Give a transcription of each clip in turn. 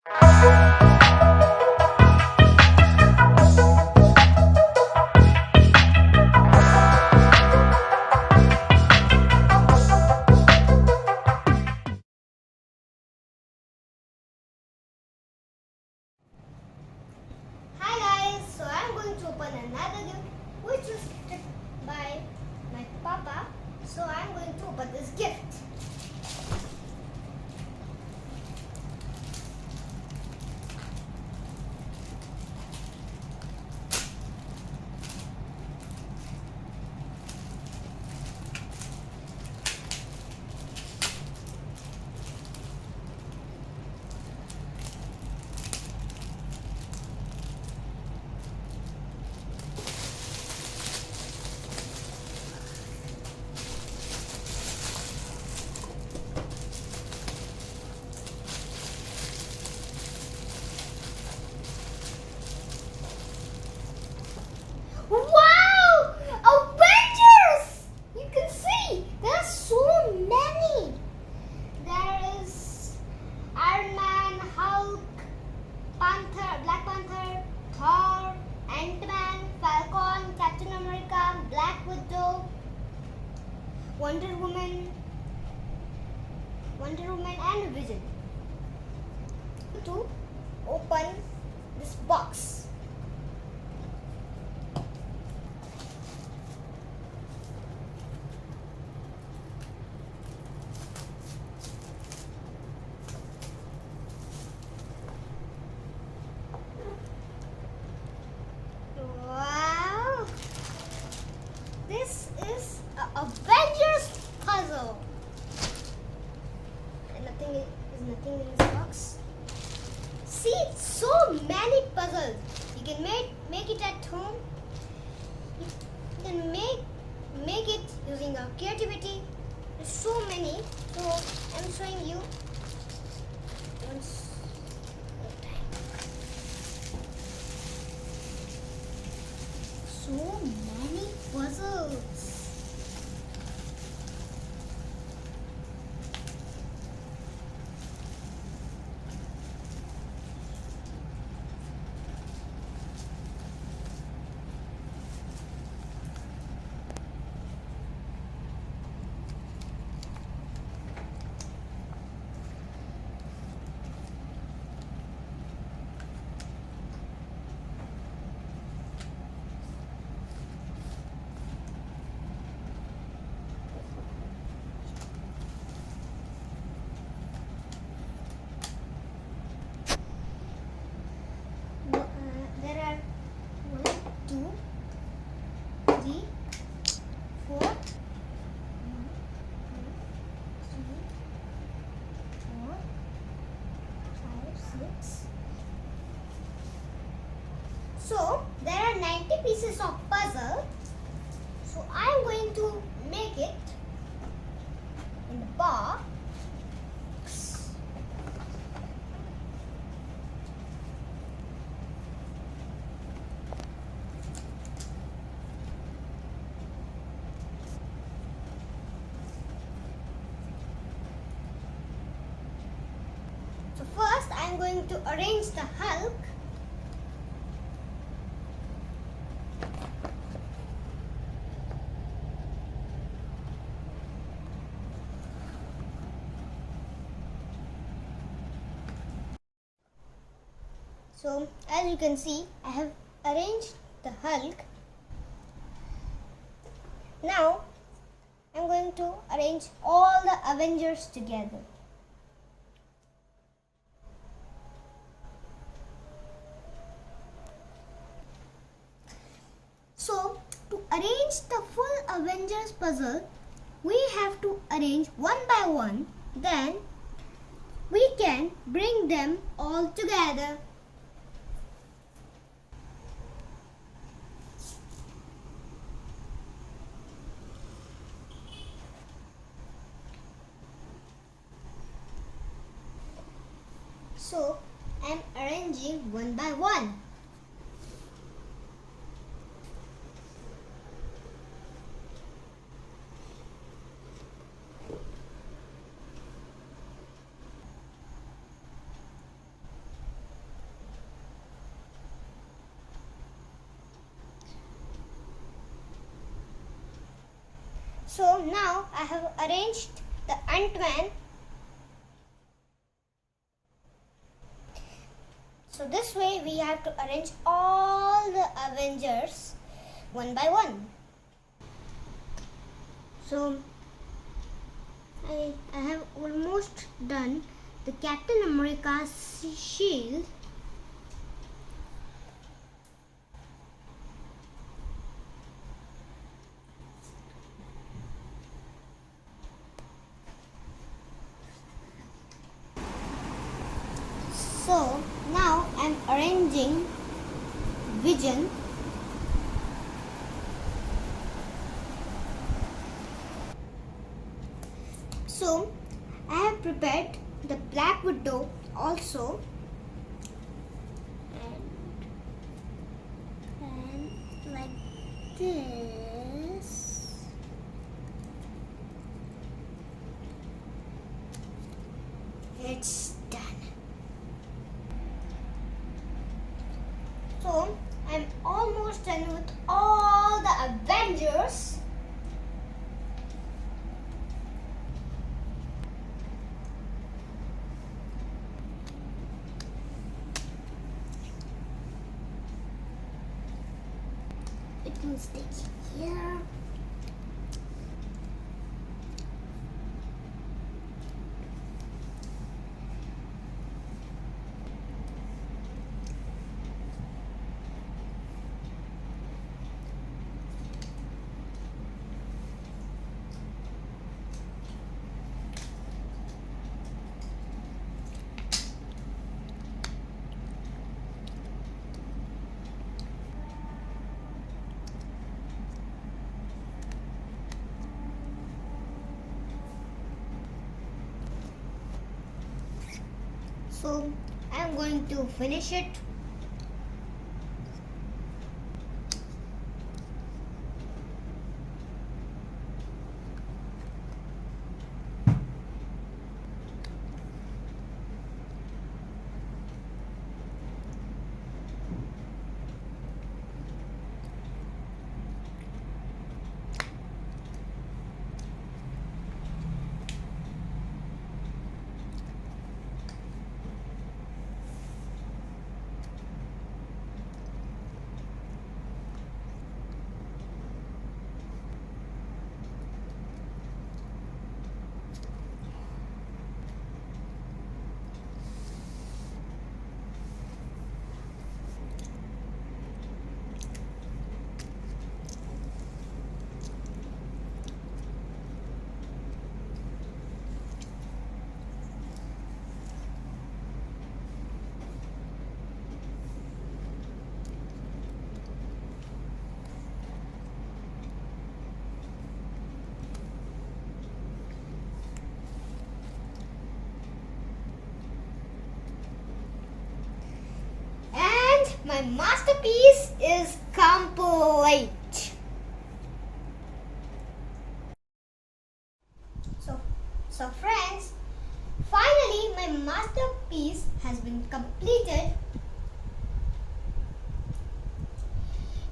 Hi guys, so I'm going to open another gift which was gifted by my papa. So I'm going to open this gift. Wow! Avengers! You can see there are so many. There is Iron Man, Hulk, Black Panther, Thor, Ant-Man, Falcon, Captain America, Black Widow, Wonder Woman, and Vision. To open this box. Wow! This is an Avengers puzzle. And nothing in this box. See, so many puzzles. You can make it at home. You can make it using your creativity. There's so many. So I'm showing you once more time. So many puzzles. There are 1, 2, 3, 4, 1, 2, 3, 4, 5, 6. So there are 90 pieces of puzzle. So I am going to make it in the box. So first I am going to arrange the Hulk. So as you can see, I have arranged the Hulk. Now I'm going to arrange all the Avengers together. So to arrange the full Avengers puzzle, we have to arrange one by one. Then we can bring them all together. So I'm arranging one by one. So now I have arranged the Ant-Man. So this way we have to arrange all the Avengers one by one. So I have almost done the Captain America's shield. So now I'm arranging Vision. So I have prepared the Black Widow also, and like this. It's done. So I'm almost done with all the Avengers. It will stay here. So I'm going to finish it. My masterpiece is complete. So friends, finally my masterpiece has been completed.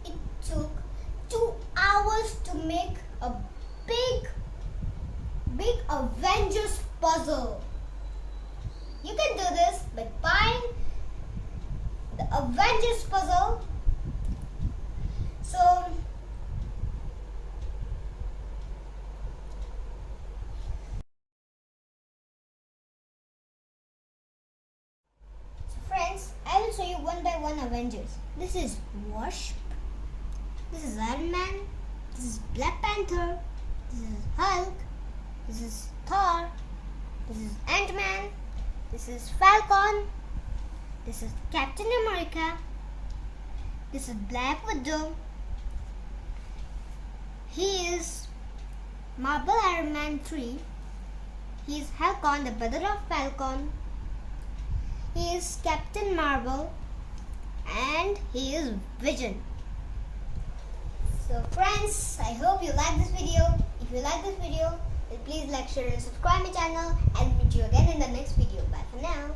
It took 2 hours to make a big Avengers puzzle. You can do this by buying the Avengers puzzle. So friends, I will show you one by one Avengers. This is Wasp, this is Iron Man, this is Black Panther, this is Hulk, this is Thor, this is Ant-Man, this is Falcon, this is Captain America, this is Black Widow, he is Marvel Iron Man 3, he is Falcon, the brother of Falcon, he is Captain Marvel, and he is Vision. So friends, I hope you like this video. If you like this video, then please like, share and subscribe my channel, and meet you again in the next video. Bye for now.